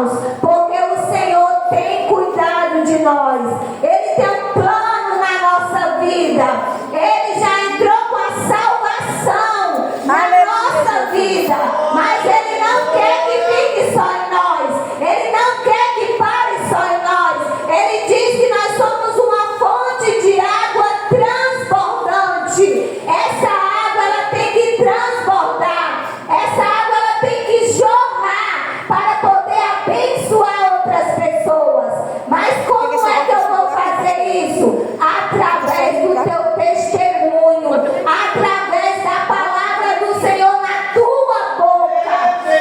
irmãos, porque o Senhor tem cuidado de nós. Ele tem um plano na nossa vida. Ele já entrou com a salvação na nossa vida, mas Ele não quer que fique só em nós. Ele não quer que pare só em nós. Ele diz que nós somos uma fonte de água transbordante. Essa água ela tem que transbordar. Essa água ela tem que jorrar para poder abençoar outras pessoas. Mas como é que eu vou fazer isso? Através do teu testemunho, através da palavra do Senhor na tua boca.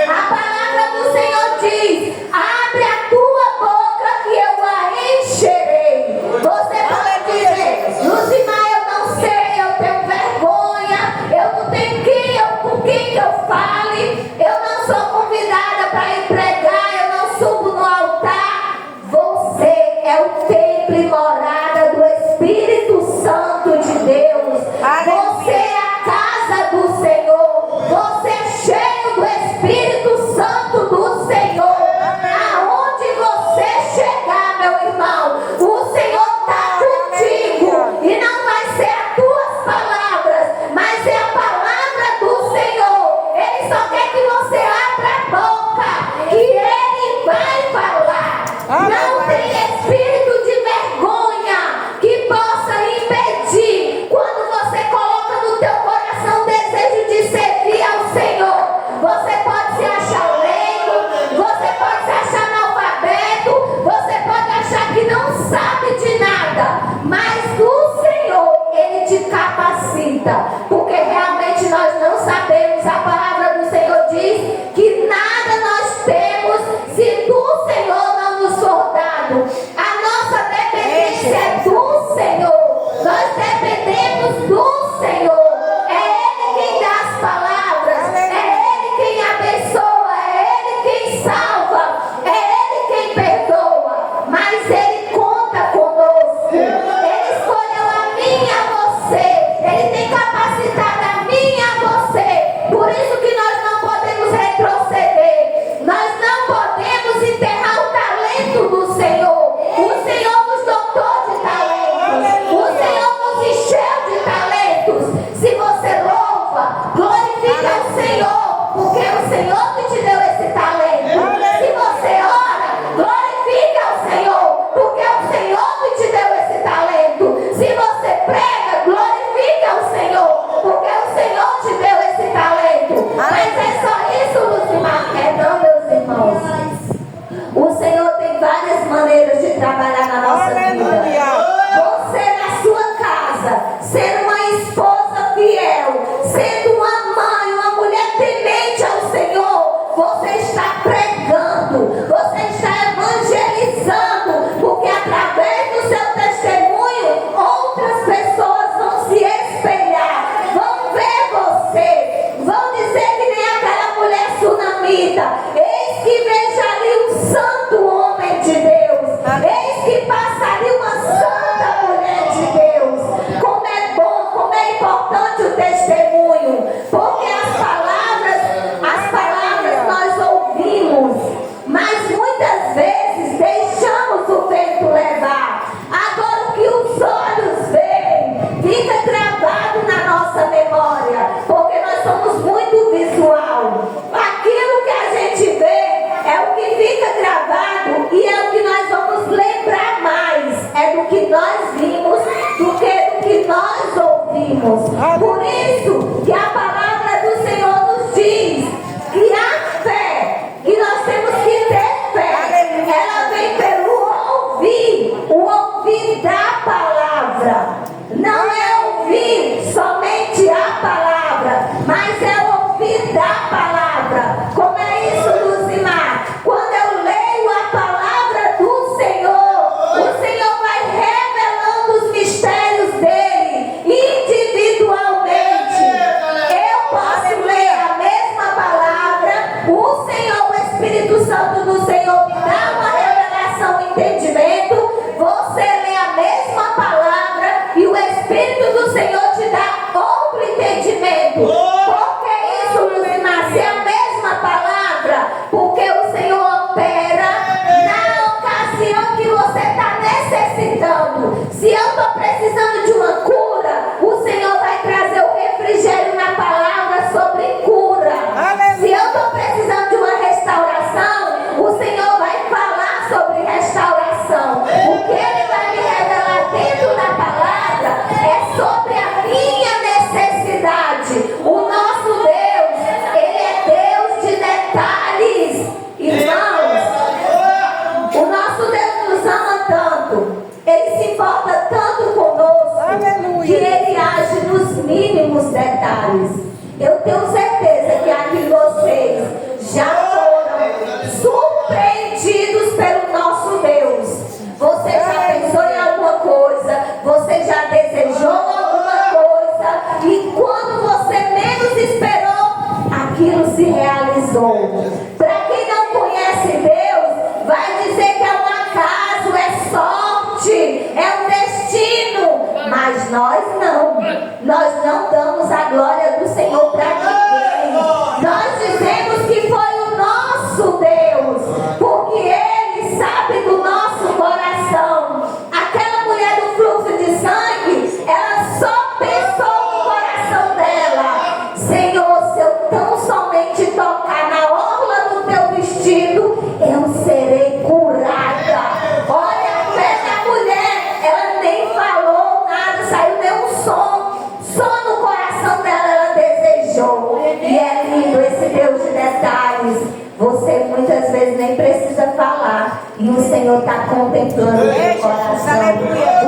A palavra do Senhor diz: abre a tua boca que eu a encherei. Você pode dizer: Luzimar, eu não sei, eu tenho vergonha, eu não tenho com quem que eu fale, eu não sou convidada para ir pregar, eu não subo no altar. Você é o templo e morada do Espírito Santo de Deus. Você é a casa do Senhor. Você é cheio do Espírito Santo do Senhor. Aonde você chegar, meu irmão, o Senhor está contigo. E não vai ser as tuas palavras, mas é a palavra do Senhor. Ele só quer que você abra a boca, que Ele vai falar. Não tem espírito de vergonha que possa impedir quando você coloca no teu coração o desejo de servir ao Senhor. Você pode se achar leigo, você pode se achar analfabeto, você pode achar que não sabe de nada, mas o Senhor, Ele te capacita, porque realmente nós não sabemos. A palavra do Senhor diz que nada nós temos se do Senhor não nos for dado. A nossa dependência é do Senhor. Nós dependemos do Senhor. É Ele quem dá as palavras, é Ele quem abençoa, é Ele quem salva, é Ele quem perdoa. Mas Ele conta conosco. Ele escolheu a mim e a você. Ele tem capacitado a mim e a você. Por isso que nós não podemos retroceder. Nós não podemos enterrar o talento do Senhor. O Senhor nos dotou de talentos. O Senhor nos encheu de talentos. Se você louva, glorifica o Senhor, porque é o Senhor que te deu esse talento. Se você ora, glorifica o Senhor, porque é o Senhor que te deu esse talento. Se você prega, glorifica o Senhor, porque o Senhor te deu esse talento. Mas é só isso, Luzimar? É não, meus irmãos. O Senhor tem várias maneiras de trabalhar na nossa vida. Você na sua casa, sendo uma esposa fiel, sendo uma mãe, uma mulher temente ao Senhor, você está pregando, você está evangelizando, porque através do seu testemunho, outras pessoas vão se espelhar, vão ver você, vão dizer que nem aquela mulher sunamita: eis que vejo ali um santo homem de Deus, eis que passa ali uma santa mulher de Deus. Como é bom, como é importante o testemunho, porque as palavras nós ouvimos, mas muitas vezes deixamos o vento levar. Agora o que os olhos veem fica gravado na nossa memória, porque nós somos muito visual. Aquilo que a gente vê é o que fica gravado e é o que nós vamos lembrar mais. É do que nós vimos do que nós ouvimos. Por isso que a palavra do Senhor nos diz que a fé, que nós temos que ter fé, ela vem pelo ouvir, o ouvir da palavra. Não é ouvir somente a palavra, mas é ouvir da palavra. Como é isso, Luzimar? Quando eu leio a palavra do Senhor, o Senhor vai revelando os mistérios dele individualmente. Eu posso ler a mesma palavra, o Senhor, o Espírito Santo do Senhor me dá uma revelação, um entendimento. Você lê a mesma palavra e o Espírito do Senhor te dá outro entendimento. Por que isso, Luzimar? Se é a mesma palavra, porque o Senhor opera detalhes. Eu tenho certeza que aqui vocês já foram surpreendidos pelo nosso Deus. Você já pensou em alguma coisa, você já desejou alguma coisa, e quando você menos esperou, aquilo se realizou. Para quem não conhece Deus, vai dizer que é um acaso, é sorte, é um destino. Mas nós não damos a glória do Senhor para ninguém. Nós dizemos que foi o nosso Deus, porque Ele sabe do nosso coração. Aquela mulher do fluxo de sangue, ela só pensou no coração dela: Senhor, se eu tão somente tocar na orla do teu vestido, eu serei curada. Olha a fé da mulher, ela nem falou nada, saiu nem um som, só no coração dela ela desejou. E é lindo esse Deus de detalhes. Você muitas vezes nem precisa falar, e o Senhor está contemplando o seu coração.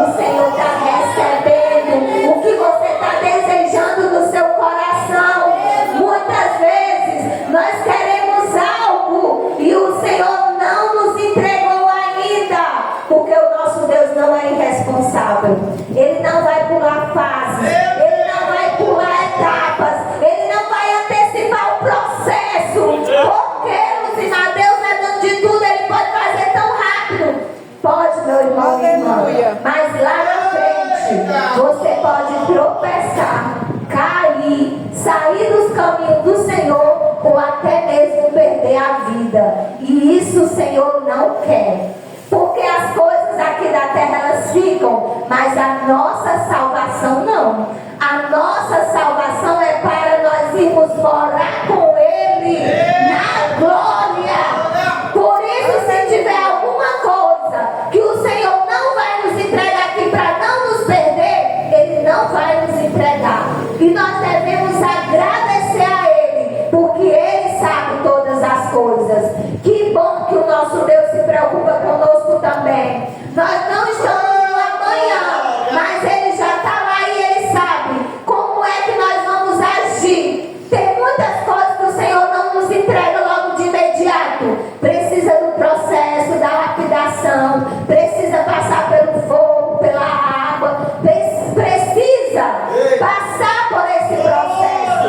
O Senhor está recebendo o que você está desejando no seu coração. Muitas vezes nós queremos algo e o Senhor não nos entregou ainda, porque o nosso Deus não é irresponsável. Ele não vai pular fases, Ele não vai pular etapas, Ele não vai antecipar o processo. Porque Deus é dono de tudo, Ele pode fazer tão rápido. Pode, meu irmão e irmã. Mas lá na frente, você pode tropeçar, cair, sair dos caminhos do Senhor, ou até mesmo perder a vida. E isso o Senhor não quer. Porque as coisas aqui da terra elas ficam, mas a nossa salvação não. A nossa salvação é para nós irmos morar com Ele na glória. Por isso, se tiver alguma coisa que o Senhor não vai nos entregar aqui para não nos perder, Ele não vai nos entregar. E nós devemos agradecer a Ele, porque Ele sabe todas as coisas. Que bom que o nosso Deus se preocupa conosco também. Nós não estamos no amanhã, mas Ele já está lá e Ele sabe como é que nós vamos agir. Tem muitas coisas que o Senhor não nos entrega logo de imediato. Precisa do processo, da lapidação, precisa passar pelo fogo, pela água, precisa passar por esse processo.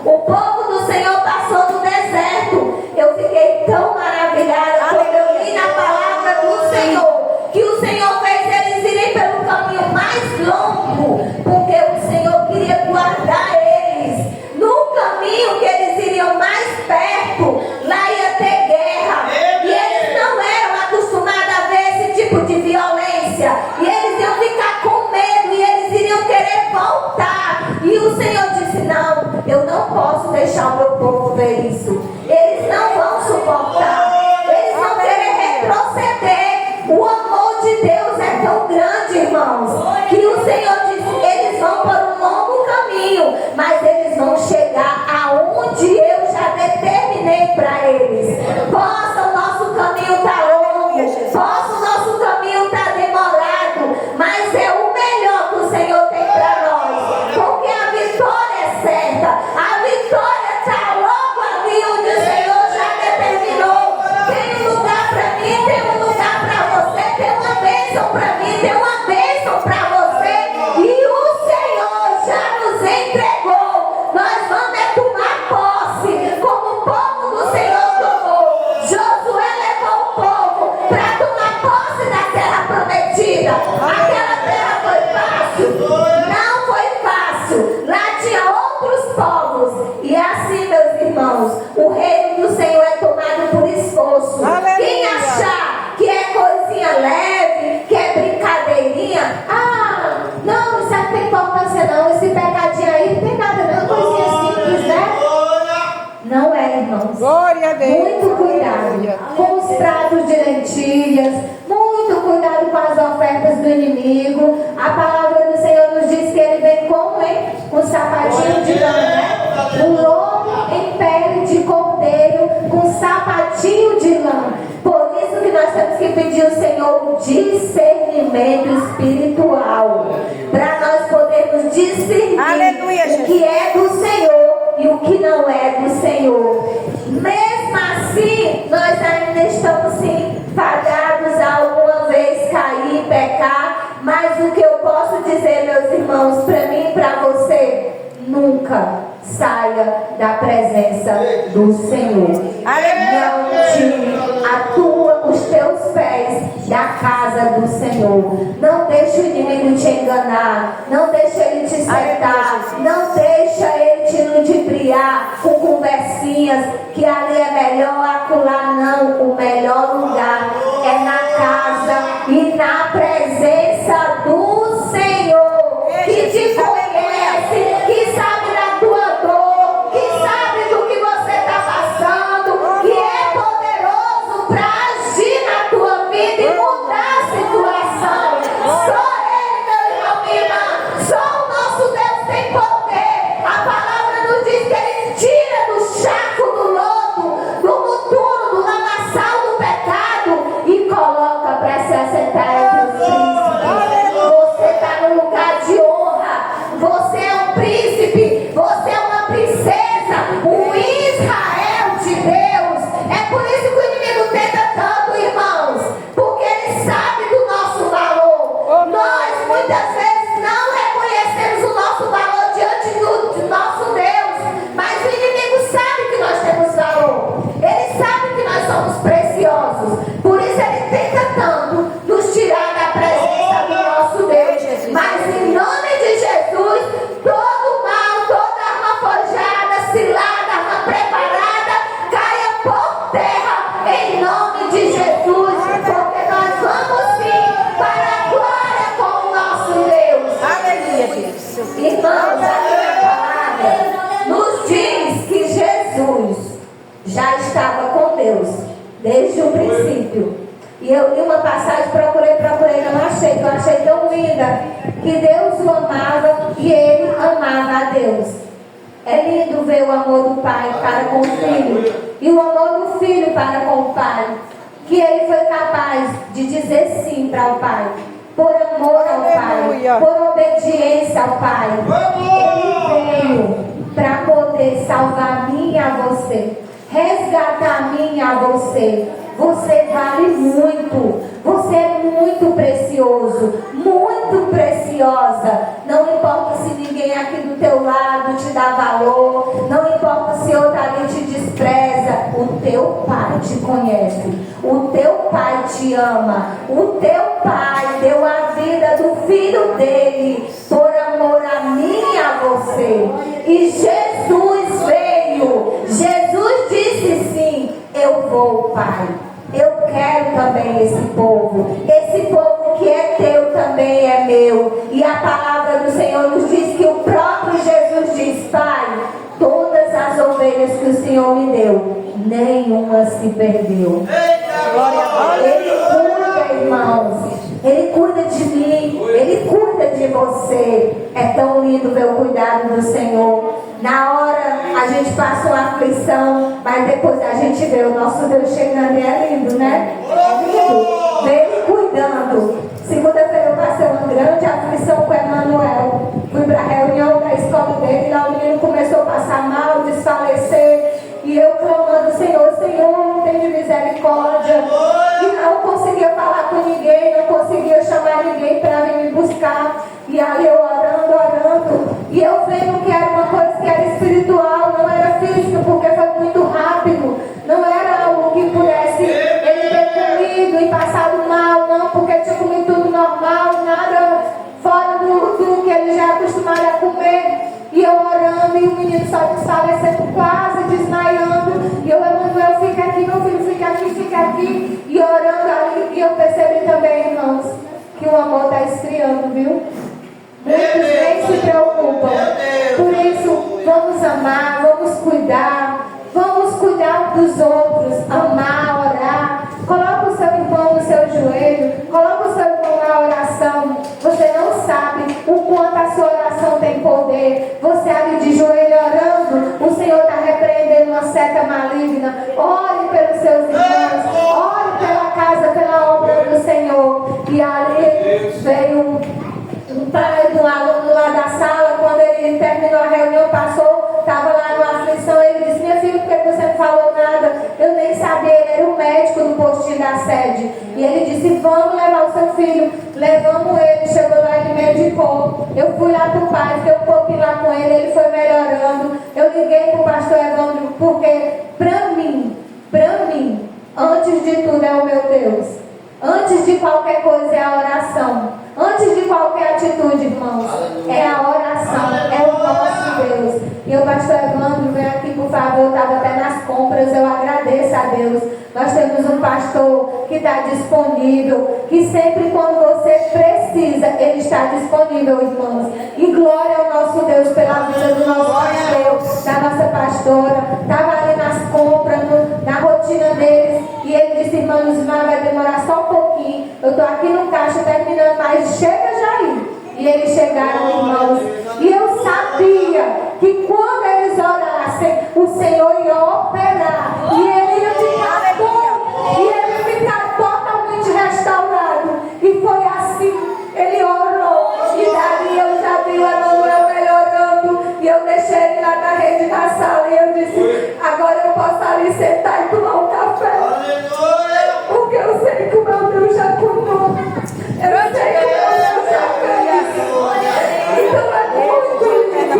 O povo do Senhor passou no deserto. Eu fiquei tão maravilhada quando eu li na palavra do Senhor que o Senhor fez eles irem pelo caminho mais longo, porque o Senhor queria guardar eles. No caminho que eles iriam mais perto, lá ia ter guerra, e eles não eram acostumados a ver esse tipo de violência, e eles iam ficar com medo, e eles iriam querer voltar. E o Senhor disse: não, eu não posso deixar o meu povo ver isso. Eles não vão suportar, eles vão querer retroceder. O amor de Deus é tão grande, irmãos, que o Senhor disse: eles vão por um longo caminho, mas eles vão chegar aonde eu já determinei para eles. Possa o nosso caminho estar longo, possa o nosso caminho estar demorado, mas é o melhor que o Senhor tem para nós, porque a vitória é certa, a vitória está logo ali onde o Senhor já determinou. Tem um lugar para mim, tem um lugar para você, tem uma bênção para mim, tem uma bênção para você, e o Senhor já nos entregou. Nós vamos tomar posse, como o povo do Senhor tomou. Josué levou o povo para tomar posse da terra prometida. Aquela terra foi fácil? Não foi fácil. Lá tinha outros povos. E assim, meus irmãos, o reino do Senhor é tomado por esforço. Aleluia. Quem achar que é coisinha leve, que é brincadeirinha, não, isso não tem importância não, esse pecadinho aí não tem nada não, coisinha simples, né? Não é, irmãos. Glória a Deus. Muito cuidado com os pratos de lentilhas, muito cuidado com as ofertas do inimigo. A palavra do Senhor nos diz que ele vem como, hein? Com sapatinho de lã, né? O lobo em pele de cordeiro, com sapatinho de lã. Por isso que nós temos que pedir ao Senhor o discernimento espiritual, para nós podermos discernir Aleluia, o que é do nunca saia da presença do Senhor. Não tire os teus pés da casa do Senhor. Não deixe o inimigo te enganar. Não deixe ele te sentar. Não deixe ele te ludibriar com conversinhas que ali é melhor, acolá não. O melhor lugar é na casa e na presença do Senhor, que te conhece, que sabe da tua dor, que sabe do que você está passando, que é poderoso para agir na tua vida e mudar a situação. Só Ele, meu irmão e irmã, só o nosso Deus tem poder. A palavra nos diz que Ele tira do charco, do lodo, do muturo, do lamaçal do pecado e coloca para se assentar entre os príncipes. Você está no lugar de honra. Você é um príncipe. Você é uma princesa. Um Israel de Deus. É por isso que o inimigo tenta tanto, irmãos. Porque ele sabe do nosso valor. Nós, muitas vezes, não reconhecemos o nosso valor diante do nosso Deus. Mas o inimigo sabe que nós temos valor. Ele sabe que nós somos preciosos. Por isso ele tenta tanto nos tirar da presença do nosso Deus. Mas em nome de Jesus, todo mal, toda arma forjada, cilada, arma preparada, caia por terra em nome de Jesus. Porque nós vamos sim para a glória com o nosso Deus. Aleluia, Deus. Irmãos, a palavra nos diz que Jesus já estava com Deus desde o princípio. E eu li uma passagem, procurei, não achei, que eu achei tão linda, que Deus o amava e ele amava a Deus. É lindo ver o amor do pai para com o filho e o amor do filho para com o pai, que ele foi capaz de dizer sim para o pai, por amor ao pai, por obediência ao pai. Ele veio para poder salvar a mim e a você, resgatar a mim e a você. Você vale muito. Você é muito precioso, muito preciosa. Não importa se ninguém aqui do teu lado te dá valor, não importa se outro ali te despreza. O teu pai te conhece, o teu pai te ama, o teu pai deu a vida do filho dele por amor a mim e a você. E Jesus veio. Jesus disse sim: eu vou, Pai. Eu quero também esse povo. Esse povo que é teu também é meu. E a palavra do Senhor nos diz que o próprio Jesus diz: Pai, todas as ovelhas que o Senhor me deu, nenhuma se perdeu. Ele cuida, irmãos. Ele cuida de mim. Ele cuida de você. É tão lindo ver o cuidado do Senhor. Na hora a gente passa uma aflição, mas depois a gente vê o nosso Deus chegando e é lindo, né? É lindo. Vê Ele cuidando. Segunda-feira eu passei uma grande aflição com o Emanuel. Fui para a reunião da escola dele, lá o menino começou a passar mal, desfalecer. E eu clamando: Senhor, Senhor, tem misericórdia. E não conseguia falar com ninguém, não conseguia chamar ninguém para vir me buscar. E aí eu orando. E eu vendo que era uma coisa que era espiritual, não era física, porque foi muito rápido. Não era algo que pudesse ele ter comido e passado mal, não, porque tinha comido tudo normal, nada fora do que ele já é acostumado a comer. E eu orando, e o menino só desfalecendo, quase desmaiando. E eu, Emanuel, fica aqui, meu filho, fica aqui. E orando ali, e eu percebi também, irmãos, que o amor está esfriando, viu? Muitos nem se preocupam. Por isso, vamos amar, vamos cuidar dos outros, amar, orar. Coloca o seu irmão no seu joelho, coloca o seu irmão na oração. Você não sabe o quanto a sua oração tem poder. Você ali de joelho orando, o Senhor está repreendendo uma seta maligna. Ore pelos seus irmãos, ore pela casa, pela obra do Senhor. E ali veio um pai de um aluno lá da sala, quando ele terminou a reunião, passou, estava lá numa aflição, ele disse: minha filha, por que você não falou nada? Eu nem sabia, ele era o médico do postinho da sede. E ele disse: vamos levar o seu filho. Levamos ele, chegou lá, ele me indicou. Eu fui lá pro pai, fiquei um pouquinho lá com ele, ele foi melhorando. liguei para o pastor Evandro porque, para mim, antes de tudo é o meu Deus. Antes de qualquer coisa é a oração. Antes de qualquer atitude, irmãos, é a oração, é o nosso Deus. E o pastor Evandro, vem aqui, por favor, eu estava até nas compras, eu agradeço a Deus. Nós temos um pastor que está disponível, que sempre quando você precisa, ele está disponível, irmãos. E glória ao nosso Deus pela vida do nosso pastor, da nossa pastora. Estava ali nas compras, na rotina deles, e ele disse, irmãos, vai demorar só um pouquinho. Eu estou aqui no caixa terminando, mas chega já aí. E eles chegaram, irmãos. E eu sabia que quando eles orassem, o Senhor ia operar. E ele ia ficar bom. E ele ia ficar totalmente restaurado. E foi assim. Ele orou. E dali eu já vi o Emanuel melhorando. E eu deixei ele lá na rede, na sala. E eu disse, agora eu posso ali sentar e tomar um café. Porque eu sei que o meu Deus já cuidou. Eu sei que o meu Deus já fez. Então é muito lindo.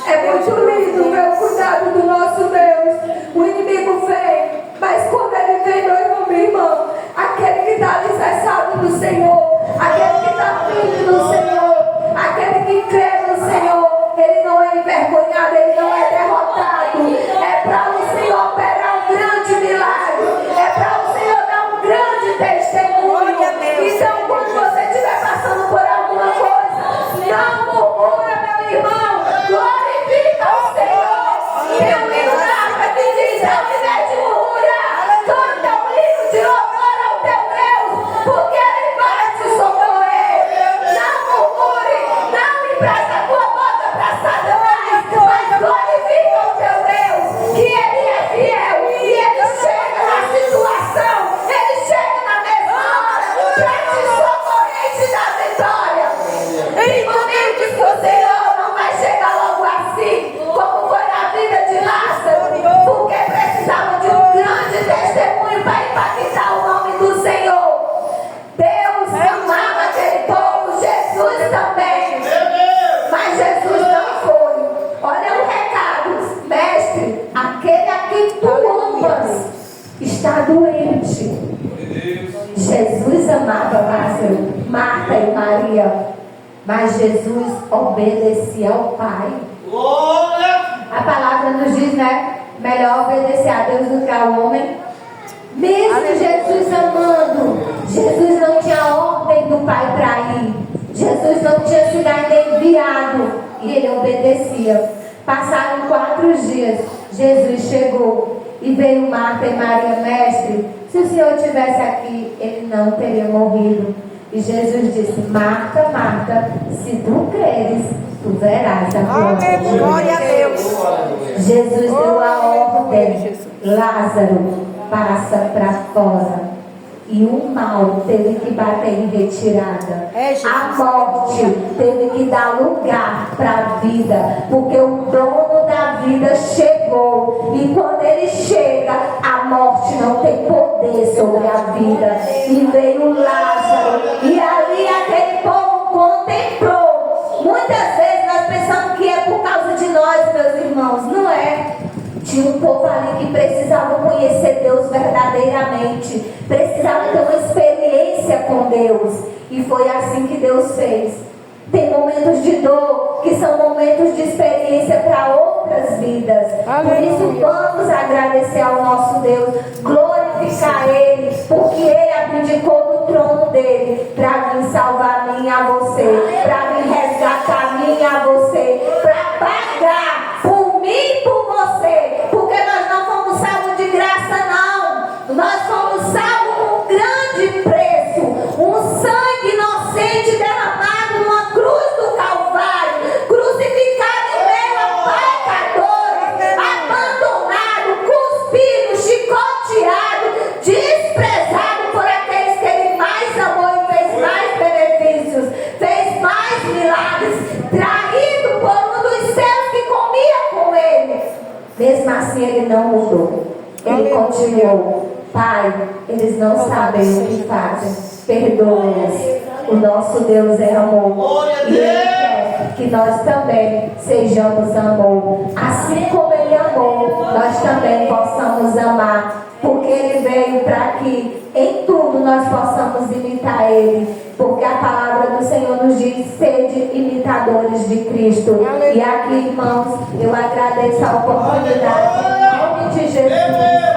É muito lindo ver o cuidado do nosso Deus. O inimigo vem, mas quando ele vem, meu irmão, minha irmã, aquele que está alicerçado no Senhor, aquele que está firme no Senhor, aquele que crê no Senhor, ele não é envergonhado, ele não é derrotado. É para o Senhor operar um grande milagre, é para o Senhor dar um grande testemunho. Então, quando você estiver passando por alguma coisa, não murmura, meu irmão, glorifica o Senhor. Tem um livro que diz, ao invés de murmurar, canta um livro de louvor ao teu Deus, porque Ele vai te socorrer. Não murmure, não empresta a tua boca para Satanás, mas glorifica o teu Deus, que Ele é fiel, e Ele chega na situação, Ele chega na mesma hora, para te socorrer e te dar vitória. Tem momentos que o Senhor não vai chegar logo assim, como foi na vida de Lázaro, porque precisava de um grande testemunho para impactar o nome do Senhor. Deus amava aquele povo, Jesus também, mas Jesus não foi. Olha o recado, mestre, aquele a quem tu amas está doente. Jesus amava Lázaro, Marta e Maria, mas Jesus obedecia ao Pai. A palavra nos diz, né? Melhor obedecer a Deus do que ao homem. Mesmo Jesus amando, Jesus não tinha ordem do Pai para ir. Jesus não tinha sido ainda enviado. E ele obedecia. Passaram 4 dias. Jesus chegou. E veio Marta e Maria, mestre, se o Senhor estivesse aqui, ele não teria morrido. E Jesus disse, Marta, Marta, se tu creres, tu verás a glória de Deus. Glória a Deus. Jesus deu a ordem, Lázaro, passa para fora. E o mal teve que bater em retirada. A morte teve que dar lugar para a vida, porque o dono da vida chegou. E quando ele chega, a morte não tem poder sobre a vida. E veio Lázaro, e ali aquele povo contemplou. Muitas vezes nós pensamos que é por causa de nós, meus irmãos. Não é. Tinha um povo ali que precisava conhecer Deus verdadeiramente, precisava ter uma experiência com Deus, e foi assim que Deus fez. Tem momentos de dor que são momentos de experiência para outras vidas. Por isso vamos agradecer ao nosso Deus, glorificar Ele, porque Ele abdicou do trono dele para vir salvar a mim e a você, para vir resgatar a mim e a você, para pagar por mim e por você, porque nós não fomos salvos de graça, não. Nós fomos salvos com um grande preço, um sangue inocente derramado numa cruz do Calvário, crucificado em meio a pecadores, abandonado, cuspido, chicoteado, desprezado por aqueles que Ele mais amou e fez mais benefícios, fez mais milagres, traído por um dos seus que comia com Ele. Mesmo assim Ele não mudou. Ele continuou. Pai, eles não sabem o que fazem. Perdoa-os. O nosso Deus é amor. E Ele quer que nós também sejamos amor. Assim como Ele amou, nós também possamos amar. Porque Ele veio para que em tudo nós possamos imitar Ele. Porque a palavra do Senhor nos diz: sede imitadores de Cristo. E aqui, irmãos, eu agradeço a oportunidade. Em nome de Jesus.